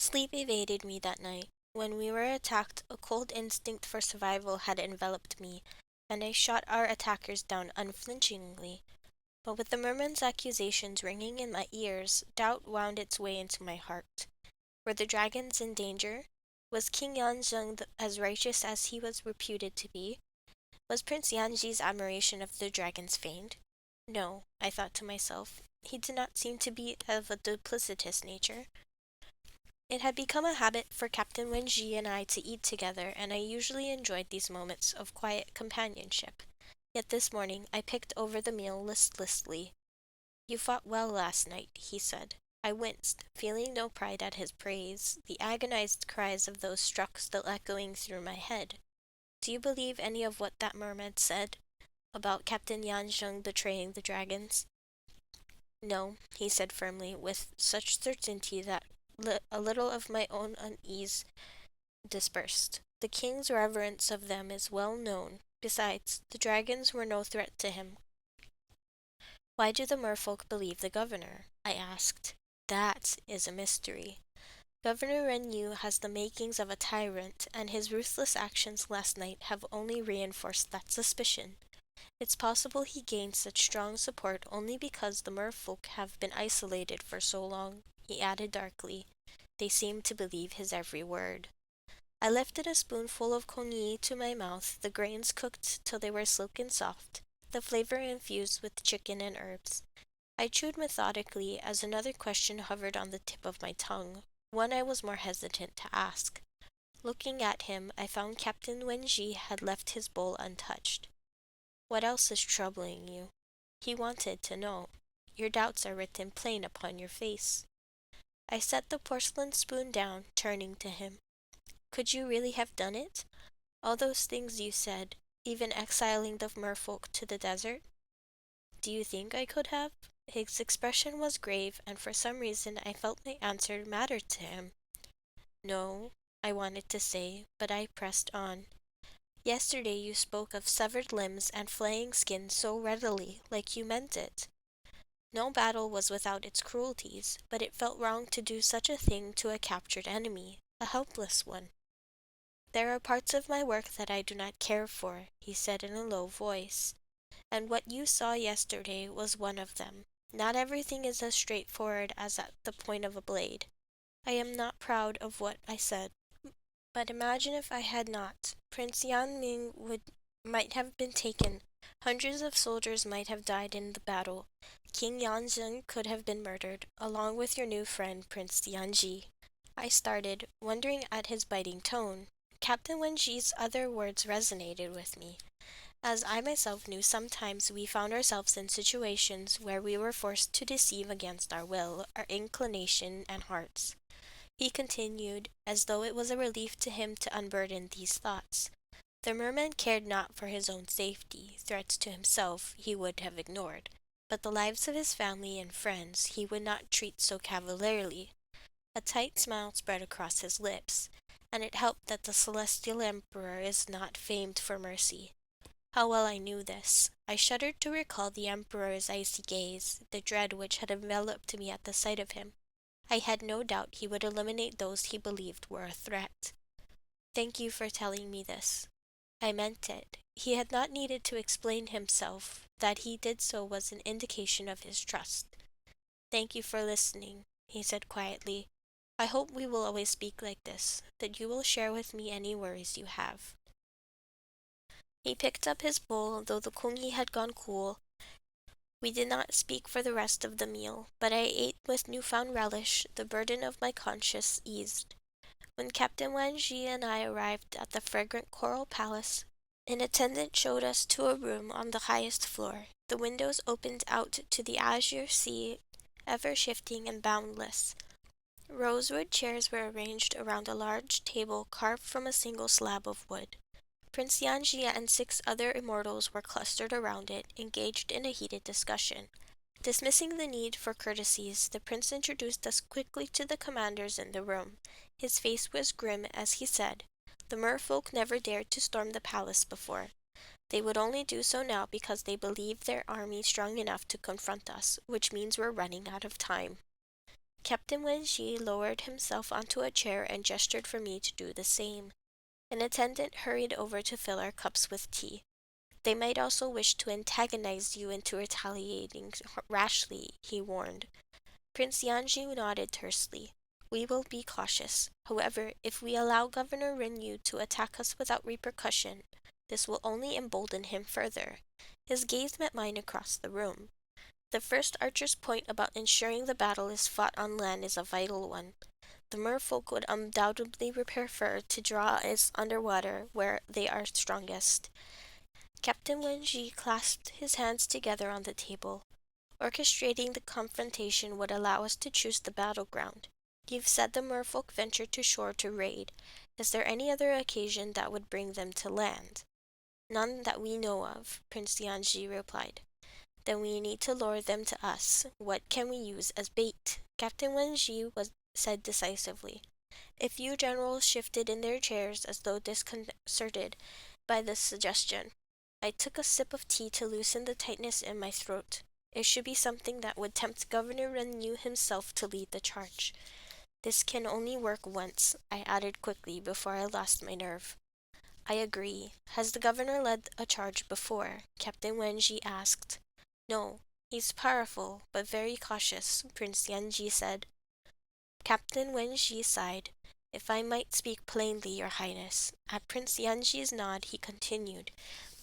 Sleep evaded me that night. When we were attacked, a cold instinct for survival had enveloped me, and I shot our attackers down unflinchingly. But with the merman's accusations ringing in my ears, doubt wound its way into my heart. Were the dragons in danger? Was King Yanzheng as righteous as he was reputed to be? Was Prince Yanji's admiration of the dragons feigned? No, I thought to myself. He did not seem to be of a duplicitous nature. It had become a habit for Captain Wenji and I to eat together, and I usually enjoyed these moments of quiet companionship. Yet this morning I picked over the meal listlessly. "You fought well last night," he said. I winced, feeling no pride at his praise, the agonized cries of those struck still echoing through my head. "Do you believe any of what that mermaid said about Captain Yanzheng betraying the dragons?" "No," he said firmly, with such certainty that a little of my own unease dispersed. "The king's reverence of them is well known. Besides, the dragons were no threat to him." "Why do the merfolk believe the governor?" I asked. "That is a mystery. Governor Renyu has the makings of a tyrant, and his ruthless actions last night have only reinforced that suspicion. It's possible he gained such strong support only because the merfolk have been isolated for so long," he added darkly. "They seem to believe his every word." I lifted a spoonful of cognac to my mouth, the grains cooked till they were silken soft, the flavor infused with chicken and herbs. I chewed methodically as another question hovered on the tip of my tongue, one I was more hesitant to ask. Looking at him, I found Captain Wenji had left his bowl untouched. "What else is troubling you?" He wanted to know. "Your doubts are written plain upon your face." I set the porcelain spoon down, turning to him. "Could you really have done it? All those things you said, even exiling the merfolk to the desert?" "Do you think I could have?" His expression was grave, and for some reason I felt my answer mattered to him. "No," I wanted to say, but I pressed on. "Yesterday you spoke of severed limbs and flaying skin so readily, like you meant it. No battle was without its cruelties, but it felt wrong to do such a thing to a captured enemy, a helpless one." "There are parts of my work that I do not care for," he said in a low voice, "and what you saw yesterday was one of them. Not everything is as straightforward as at the point of a blade. I am not proud of what I said, but imagine if I had not. Prince Yan Ming might have been taken. Hundreds of soldiers might have died in the battle. King Yanzheng could have been murdered, along with your new friend, Prince Yanji." I started, wondering at his biting tone. Captain Wenji's other words resonated with me. As I myself knew, sometimes we found ourselves in situations where we were forced to deceive against our will, our inclination, and hearts. He continued, as though it was a relief to him to unburden these thoughts. "The merman cared not for his own safety. Threats to himself he would have ignored, but the lives of his family and friends he would not treat so cavalierly." A tight smile spread across his lips, and it helped that the Celestial Emperor is not famed for mercy. How well I knew this! I shuddered to recall the Emperor's icy gaze, the dread which had enveloped me at the sight of him. I had no doubt he would eliminate those he believed were a threat. "Thank you for telling me this." I meant it. He had not needed to explain himself. That he did so was an indication of his trust. "Thank you for listening," he said quietly. "I hope we will always speak like this, that you will share with me any worries you have." He picked up his bowl, though the congee had gone cool. We did not speak for the rest of the meal, but I ate with newfound relish, the burden of my conscience eased. When Captain Wanji and I arrived at the fragrant Coral Palace, an attendant showed us to a room on the highest floor. The windows opened out to the azure sea, ever shifting and boundless. Rosewood chairs were arranged around a large table carved from a single slab of wood. Prince Yanji and 6 other immortals were clustered around it, engaged in a heated discussion. Dismissing the need for courtesies, the prince introduced us quickly to the commanders in the room. His face was grim as he said, "The merfolk never dared to storm the palace before. They would only do so now because they believe their army strong enough to confront us, which means we're running out of time." Captain Wenji lowered himself onto a chair and gestured for me to do the same. An attendant hurried over to fill our cups with tea. They might also wish to antagonize you into retaliating rashly, he warned. Prince Yanji nodded tersely. We will be cautious. However, if we allow Governor Rinyu to attack us without repercussion, this will only embolden him further. His gaze met mine across the room. The first archer's point about ensuring the battle is fought on land is a vital one. The merfolk would undoubtedly prefer to draw us underwater where they are strongest. Captain Wenji clasped his hands together on the table. Orchestrating the confrontation would allow us to choose the battleground. You've said the merfolk ventured to shore to raid. Is there any other occasion that would bring them to land? None that we know of, Prince Yanji replied. Then we need to lure them to us. What can we use as bait? Captain Wenji said decisively. A few generals shifted in their chairs as though disconcerted by this suggestion. I took a sip of tea to loosen the tightness in my throat. It should be something that would tempt Governor Renyu himself to lead the charge. This can only work once, I added quickly before I lost my nerve. I agree. Has the governor led a charge before? Captain Wenji asked. No, he's powerful, but very cautious, Prince Yanji said. Captain Wenji sighed. If I might speak plainly, Your Highness. At Prince Yanji's nod, he continued.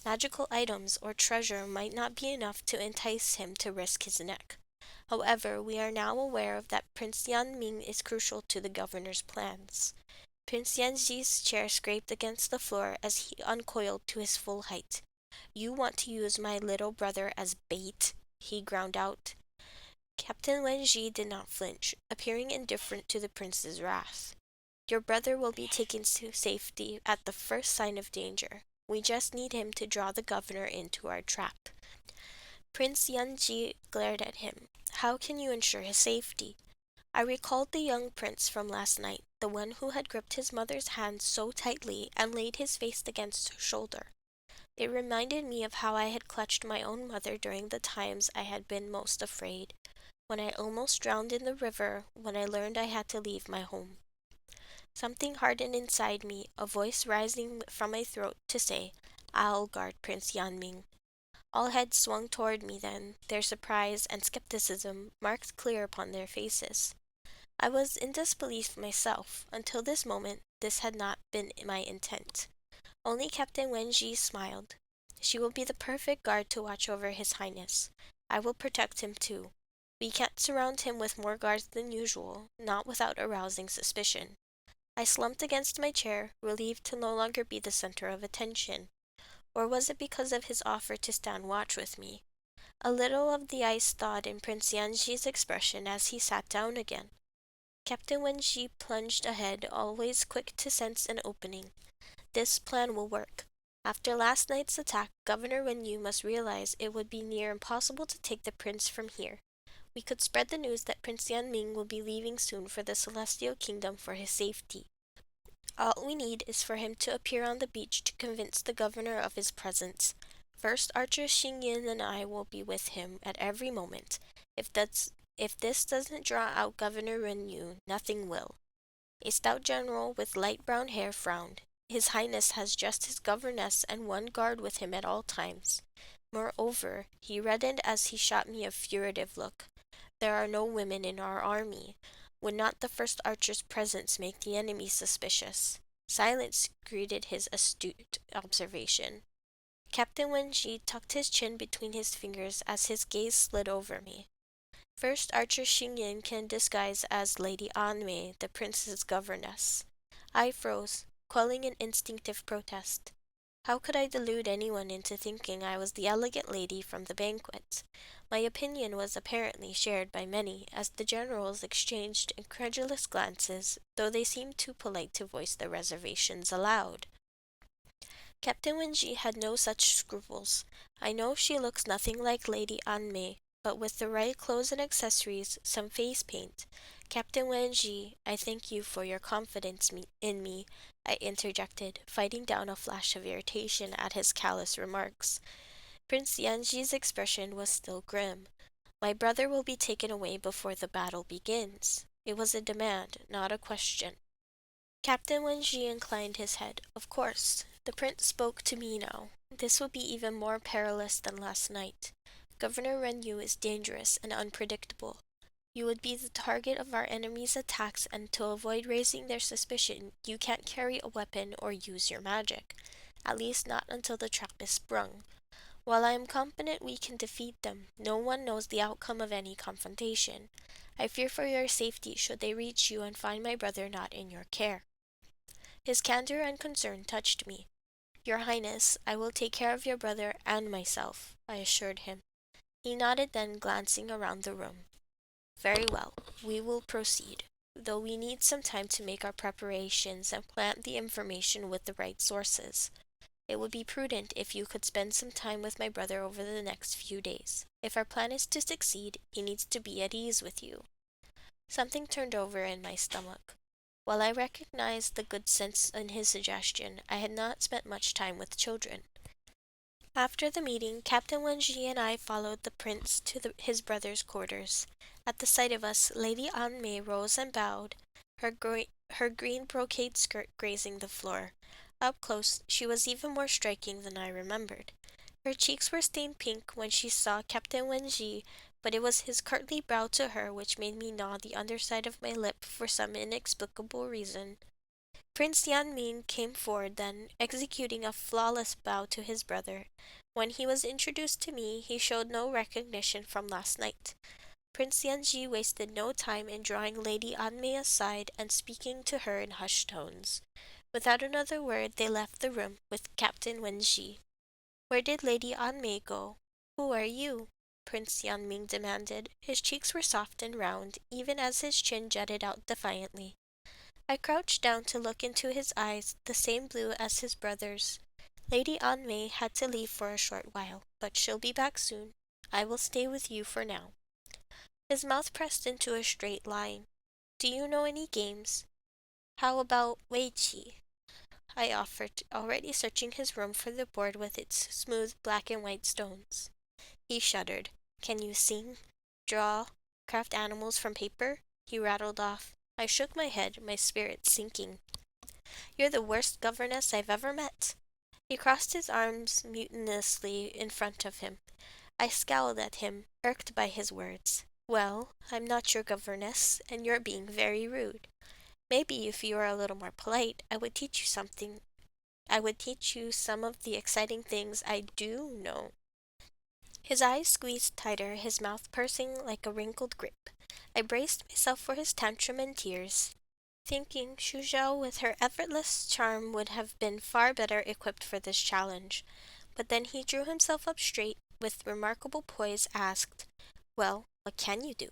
Magical items or treasure might not be enough to entice him to risk his neck. However, we are now aware of that Prince Yanming is crucial to the governor's plans. Prince Yanji's chair scraped against the floor as he uncoiled to his full height. You want to use my little brother as bait? He ground out. Captain Wenji did not flinch, appearing indifferent to the prince's wrath. Your brother will be taken to safety at the first sign of danger. We just need him to draw the governor into our trap. Prince Yanji glared at him. How can you ensure his safety? I recalled the young prince from last night, the one who had gripped his mother's hand so tightly and laid his face against her shoulder. It reminded me of how I had clutched my own mother during the times I had been most afraid, when I almost drowned in the river, when I learned I had to leave my home. Something hardened inside me, a voice rising from my throat to say, I'll guard Prince Yanming. All heads swung toward me then, their surprise and skepticism marked clear upon their faces. I was in disbelief myself. Until this moment, this had not been my intent. Only Captain Wenji smiled. She will be the perfect guard to watch over His Highness. I will protect him too. We can't surround him with more guards than usual, not without arousing suspicion. I slumped against my chair, relieved to no longer be the center of attention. Or was it because of his offer to stand watch with me? A little of the ice thawed in Prince Yanji's expression as he sat down again. Captain Wenji plunged ahead, always quick to sense an opening. This plan will work. After last night's attack, Governor Wenyu must realize it would be near impossible to take the prince from here. We could spread the news that Prince Yanming will be leaving soon for the Celestial Kingdom for his safety. All we need is for him to appear on the beach to convince the governor of his presence. First Archer Xingyin and I will be with him at every moment. If this doesn't draw out Governor Renyu, nothing will. A stout general with light brown hair frowned. His Highness has just his governess and one guard with him at all times. Moreover, he reddened as he shot me a furtive look. There are no women in our army. Would not the first archer's presence make the enemy suspicious? Silence greeted his astute observation. Captain Wenji tucked his chin between his fingers as his gaze slid over me. First Archer Xingyin can disguise as Lady Anmei, the prince's governess. I froze, quelling an instinctive protest. How could I delude anyone into thinking I was the elegant lady from the banquet? My opinion was apparently shared by many, as the generals exchanged incredulous glances, though they seemed too polite to voice their reservations aloud. Captain Wenji had no such scruples. I know she looks nothing like Lady Anmei, but with the right clothes and accessories, some face paint. Captain Wenji, I thank you for your confidence in me, I interjected, fighting down a flash of irritation at his callous remarks. Prince Yanji's expression was still grim. My brother will be taken away before the battle begins. It was a demand, not a question. Captain Wenji inclined his head. Of course. The prince spoke to me now. This will be even more perilous than last night. Governor Renyu is dangerous and unpredictable. You would be the target of our enemies' attacks, and to avoid raising their suspicion, you can't carry a weapon or use your magic. At least not until the trap is sprung. While I am confident we can defeat them, no one knows the outcome of any confrontation. I fear for your safety should they reach you and find my brother not in your care. His candor and concern touched me. Your Highness, I will take care of your brother and myself, I assured him. He nodded then, glancing around the room. Very well, we will proceed, though we need some time to make our preparations and plant the information with the right sources. It would be prudent if you could spend some time with my brother over the next few days. If our plan is to succeed, he needs to be at ease with you. Something turned over in my stomach. While I recognized the good sense in his suggestion, I had not spent much time with children. After the meeting, Captain Wenji and I followed the prince to his brother's quarters. At the sight of us, Lady Anmei rose and bowed, her green brocade skirt grazing the floor. Up close, she was even more striking than I remembered. Her cheeks were stained pink when she saw Captain Wenji, but it was his courtly bow to her which made me gnaw the underside of my lip for some inexplicable reason. Prince Yanmin came forward then, executing a flawless bow to his brother. When he was introduced to me, he showed no recognition from last night. Prince Yanji wasted no time in drawing Lady Anmei aside and speaking to her in hushed tones. Without another word, they left the room with Captain Wenji. Where did Lady Anmei go? Who are you? Prince Yanming demanded. His cheeks were soft and round, even as his chin jutted out defiantly. I crouched down to look into his eyes, the same blue as his brother's. Lady Anmei had to leave for a short while, but she'll be back soon. I will stay with you for now. His mouth pressed into a straight line. Do you know any games? How about Weiqi? I offered, already searching his room for the board with its smooth black and white stones. He shuddered. Can you sing? Draw? Craft animals from paper? He rattled off. I shook my head, my spirits sinking. You're the worst governess I've ever met. He crossed his arms mutinously in front of him. I scowled at him, irked by his words. Well, I'm not your governess, and you're being very rude. Maybe if you were a little more polite, I would teach you something. I would teach you some of the exciting things I do know. His eyes squeezed tighter, his mouth pursing like a wrinkled grape. I braced myself for his tantrum and tears, thinking Shuzhou with her effortless charm would have been far better equipped for this challenge. But then he drew himself up straight, with remarkable poise, asked, Well, what can you do?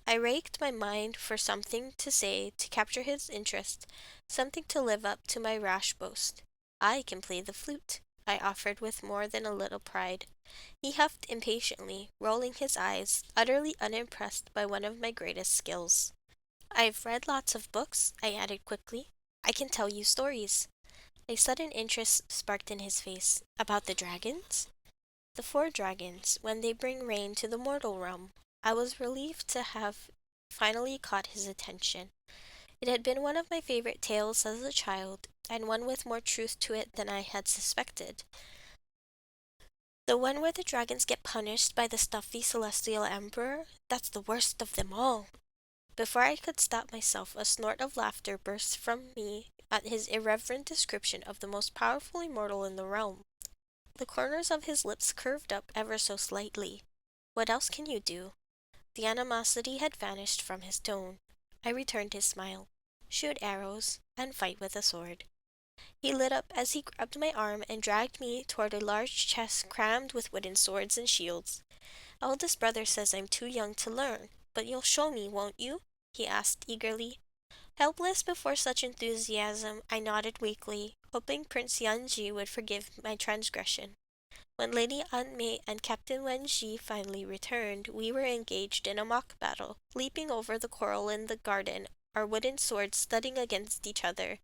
I raked my mind for something to say to capture his interest, something to live up to my rash boast. I can play the flute, I offered with more than a little pride. He huffed impatiently, rolling his eyes, utterly unimpressed by one of my greatest skills. I've read lots of books, I added quickly. I can tell you stories. A sudden interest sparked in his face. About the dragons? The 4 dragons, when they bring rain to the mortal realm. I was relieved to have finally caught his attention. It had been one of my favorite tales as a child, and one with more truth to it than I had suspected. The one where the dragons get punished by the stuffy celestial emperor? That's the worst of them all. Before I could stop myself, a snort of laughter burst from me at his irreverent description of the most powerful immortal in the realm. The corners of his lips curved up ever so slightly. What else can you do? The animosity had vanished from his tone. I returned his smile. Shoot arrows, and fight with a sword. He lit up as he grabbed my arm and dragged me toward a large chest crammed with wooden swords and shields. Eldest brother says I'm too young to learn, but you'll show me, won't you? He asked eagerly. Helpless before such enthusiasm, I nodded weakly, hoping Prince Yanji would forgive my transgression. When Lady Anmei and Captain Wenji finally returned, we were engaged in a mock battle, leaping over the coral in the garden, our wooden swords thudding against each other.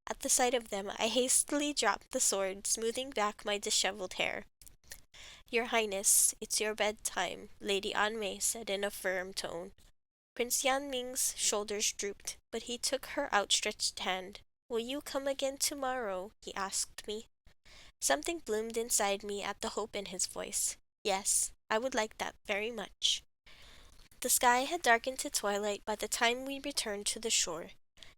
At the sight of them, I hastily dropped the sword, smoothing back my disheveled hair. Your Highness, it's your bedtime, Lady Anmei said in a firm tone. Prince Yanming's shoulders drooped, but he took her outstretched hand. Will you come again tomorrow? He asked me. Something bloomed inside me at the hope in his voice. Yes, I would like that very much. The sky had darkened to twilight by the time we returned to the shore.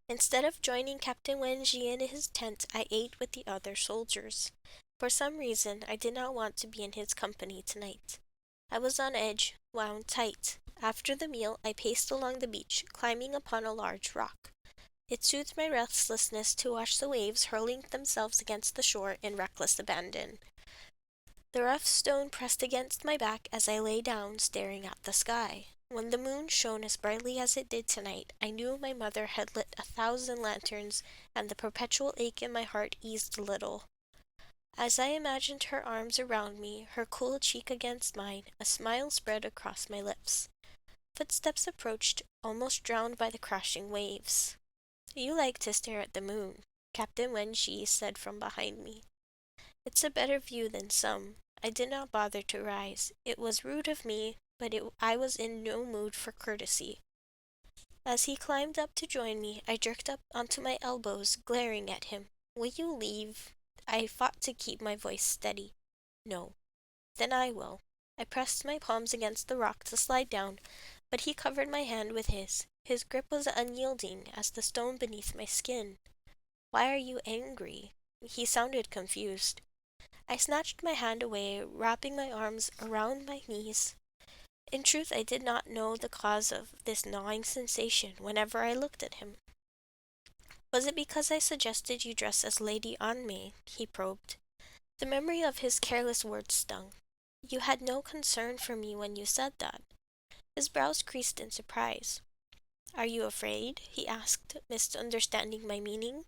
Instead of joining Captain Wenji in his tent, I ate with the other soldiers. For some reason, I did not want to be in his company tonight. I was on edge, wound tight. After the meal, I paced along the beach, climbing upon a large rock. It soothed my restlessness to watch the waves hurling themselves against the shore in reckless abandon. The rough stone pressed against my back as I lay down, staring at the sky. When the moon shone as brightly as it did tonight, I knew my mother had lit 1,000 lanterns, and the perpetual ache in my heart eased a little. As I imagined her arms around me, her cool cheek against mine, a smile spread across my lips. Footsteps approached, almost drowned by the crashing waves. You like to stare at the moon, Captain Wenji said from behind me. It's a better view than some. I did not bother to rise. It was rude of me, but I was in no mood for courtesy. As he climbed up to join me, I jerked up onto my elbows, glaring at him. Will you leave? I fought to keep my voice steady. No. Then I will. I pressed my palms against the rock to slide down, but he covered my hand with his. His grip was unyielding as the stone beneath my skin. Why are you angry? He sounded confused. I snatched my hand away, wrapping my arms around my knees. In truth, I did not know the cause of this gnawing sensation whenever I looked at him. Was it because I suggested you dress as Lady Anmei? He probed. The memory of his careless words stung. You had no concern for me when you said that. His brows creased in surprise. Are you afraid? He asked, misunderstanding my meaning.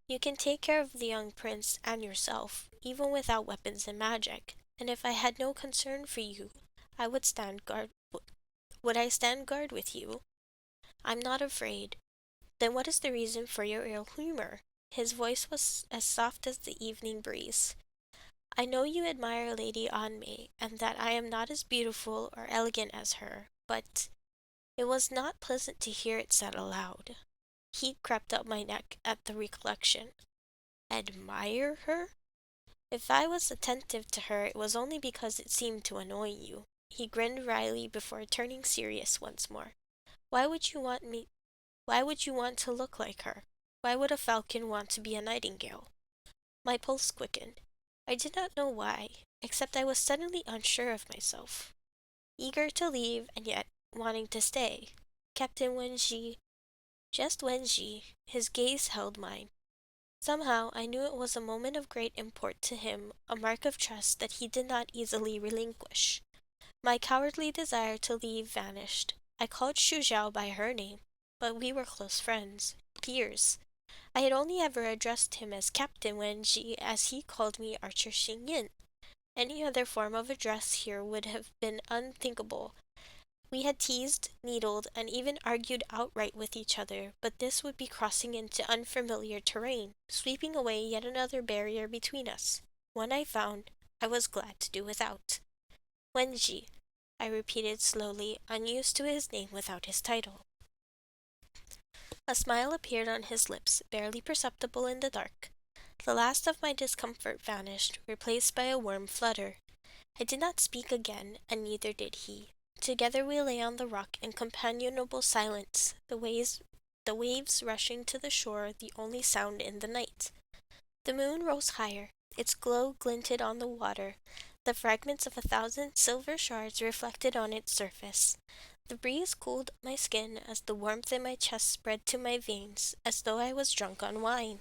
You can take care of the young prince and yourself, even without weapons and magic, and if I had no concern for you, I would stand guard. Would I stand guard with you? I'm not afraid. Then what is the reason for your ill humor? His voice was as soft as the evening breeze. I know you admire Lady Anmei, and that I am not as beautiful or elegant as her, but it was not pleasant to hear it said aloud. Heat crept up my neck at the recollection. Admire her? If I was attentive to her, it was only because it seemed to annoy you. He grinned wryly before turning serious once more. Why would you want me? Why would you want to look like her? Why would a falcon want to be a nightingale? My pulse quickened. I did not know why, except I was suddenly unsure of myself. Eager to leave, and yet wanting to stay. Captain Wenji, just Wenji, his gaze held mine. Somehow, I knew it was a moment of great import to him, a mark of trust that he did not easily relinquish. My cowardly desire to leave vanished. I called Shuzhao by her name, but we were close friends, peers. I had only ever addressed him as Captain Wenji, as he called me Archer Xingyin. Any other form of address here would have been unthinkable. We had teased, needled, and even argued outright with each other, but this would be crossing into unfamiliar terrain, sweeping away yet another barrier between us. One I found I was glad to do without. Wenji, I repeated slowly, unused to his name without his title. A smile appeared on his lips, barely perceptible in the dark. The last of my discomfort vanished, replaced by a warm flutter. I did not speak again, and neither did he. Together we lay on the rock in companionable silence, the waves rushing to the shore the only sound in the night. The moon rose higher. Its glow glinted on the water, the fragments of 1,000 silver shards reflected on its surface. The breeze cooled my skin as the warmth in my chest spread to my veins, as though I was drunk on wine.